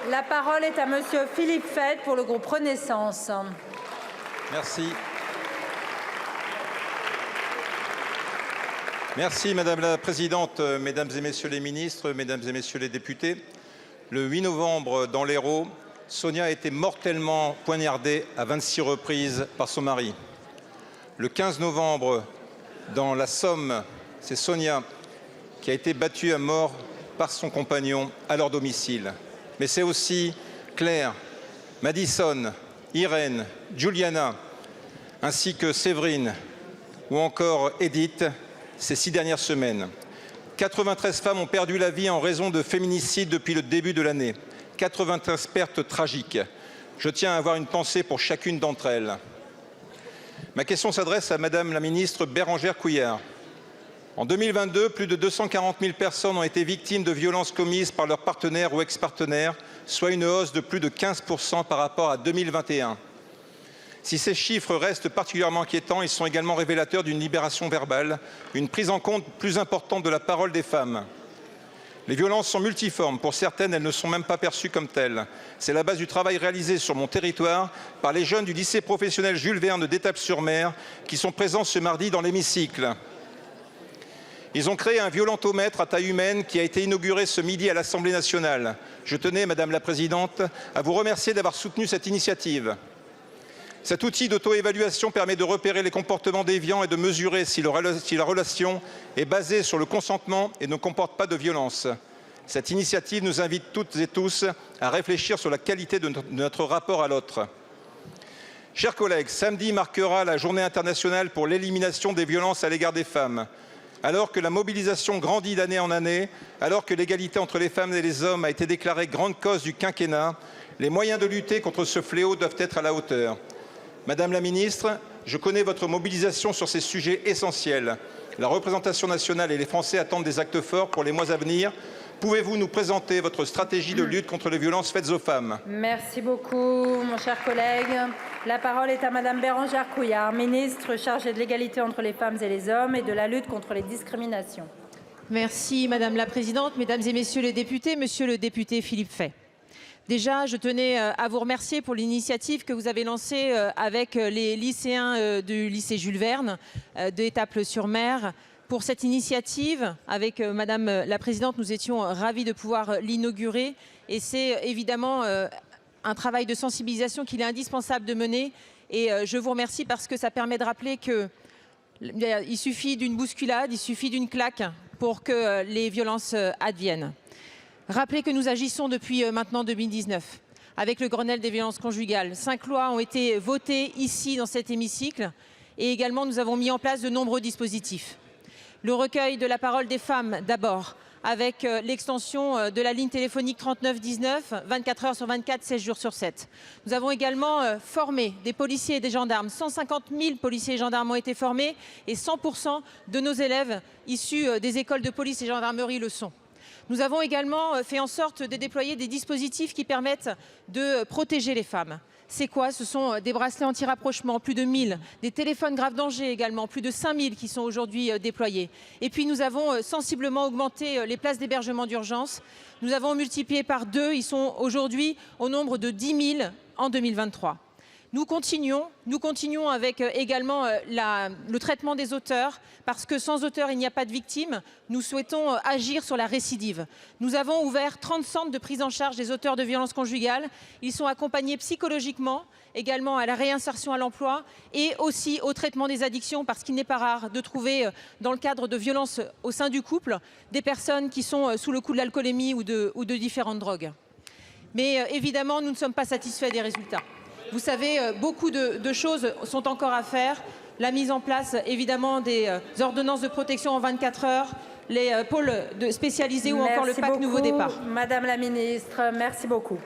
La parole est à monsieur Philippe Fay pour le groupe Renaissance. Merci. Merci Madame la Présidente, Mesdames et Messieurs les ministres, Mesdames et Messieurs les députés. Le 8 novembre, dans l'Hérault, Sonia a été mortellement poignardée à 26 reprises par son mari. Le 15 novembre, dans la Somme, c'est Sonia qui a été battue à mort par son compagnon à leur domicile. Mais c'est aussi Claire, Madison, Irène, Juliana, ainsi que Séverine ou encore Edith ces 6 dernières semaines. 93 femmes ont perdu la vie en raison de féminicides depuis le début de l'année. 93 pertes tragiques. Je tiens à avoir une pensée pour chacune d'entre elles. Ma question s'adresse à Madame la ministre Bérengère Couillard. En 2022, plus de 240 000 personnes ont été victimes de violences commises par leurs partenaires ou ex-partenaires, soit une hausse de plus de 15% par rapport à 2021. Si ces chiffres restent particulièrement inquiétants, ils sont également révélateurs d'une libération verbale, une prise en compte plus importante de la parole des femmes. Les violences sont multiformes. Pour certaines, elles ne sont même pas perçues comme telles. C'est la base du travail réalisé sur mon territoire par les jeunes du lycée professionnel Jules Verne d'Étaples-sur-Mer qui sont présents ce mardi dans l'hémicycle. Ils ont créé un violentomètre à taille humaine qui a été inauguré ce midi à l'Assemblée nationale. Je tenais, Madame la Présidente, à vous remercier d'avoir soutenu cette initiative. Cet outil d'auto-évaluation permet de repérer les comportements déviants et de mesurer si la relation est basée sur le consentement et ne comporte pas de violence. Cette initiative nous invite toutes et tous à réfléchir sur la qualité de notre rapport à l'autre. Chers collègues, samedi marquera la journée internationale pour l'élimination des violences à l'égard des femmes. Alors que la mobilisation grandit d'année en année, alors que l'égalité entre les femmes et les hommes a été déclarée grande cause du quinquennat, les moyens de lutter contre ce fléau doivent être à la hauteur. Madame la ministre, je connais votre mobilisation sur ces sujets essentiels. La représentation nationale et les Français attendent des actes forts pour les mois à venir. Pouvez-vous nous présenter votre stratégie de lutte contre les violences faites aux femmes? Merci beaucoup, mon cher collègue. La parole est à Madame Bérengère Couillard, ministre chargée de l'égalité entre les femmes et les hommes et de la lutte contre les discriminations. Merci Madame la Présidente, Mesdames et Messieurs les députés, Monsieur le député Philippe Fay. Déjà, je tenais à vous remercier pour l'initiative que vous avez lancée avec les lycéens du lycée Jules Verne d'Étaples-sur-Mer. Pour cette initiative, avec Madame la Présidente, nous étions ravis de pouvoir l'inaugurer. Et c'est évidemment un travail de sensibilisation qu'il est indispensable de mener. Et je vous remercie parce que ça permet de rappeler qu'il suffit d'une bousculade, il suffit d'une claque pour que les violences adviennent. Rappelez que nous agissons depuis maintenant 2019 avec le Grenelle des violences conjugales. 5 lois ont été votées ici dans cet hémicycle et également nous avons mis en place de nombreux dispositifs. Le recueil de la parole des femmes d'abord avec l'extension de la ligne téléphonique 39 19, 24 heures sur 24, 16 jours sur 7. Nous avons également formé des policiers et des gendarmes. 150 000 policiers et gendarmes ont été formés et 100% de nos élèves issus des écoles de police et gendarmerie le sont. Nous avons également fait en sorte de déployer des dispositifs qui permettent de protéger les femmes. C'est quoi? Ce sont des bracelets anti-rapprochement, plus de 1000, des téléphones grave danger également, plus de 5000 qui sont aujourd'hui déployés. Et puis nous avons sensiblement augmenté les places d'hébergement d'urgence. Nous avons multiplié par 2, ils sont aujourd'hui au nombre de 10 000 en 2023. Nous continuons avec également le traitement des auteurs, parce que sans auteur, il n'y a pas de victime. Nous souhaitons agir sur la récidive. Nous avons ouvert 30 centres de prise en charge des auteurs de violences conjugales. Ils sont accompagnés psychologiquement, également à la réinsertion à l'emploi et aussi au traitement des addictions, parce qu'il n'est pas rare de trouver, dans le cadre de violences au sein du couple, des personnes qui sont sous le coup de l'alcoolémie ou de différentes drogues. Mais évidemment, nous ne sommes pas satisfaits des résultats. Vous savez, beaucoup de choses sont encore à faire. La mise en place, évidemment, des ordonnances de protection en 24 heures, les pôles spécialisés ou encore le PAC Nouveau Départ. Madame la ministre, merci beaucoup.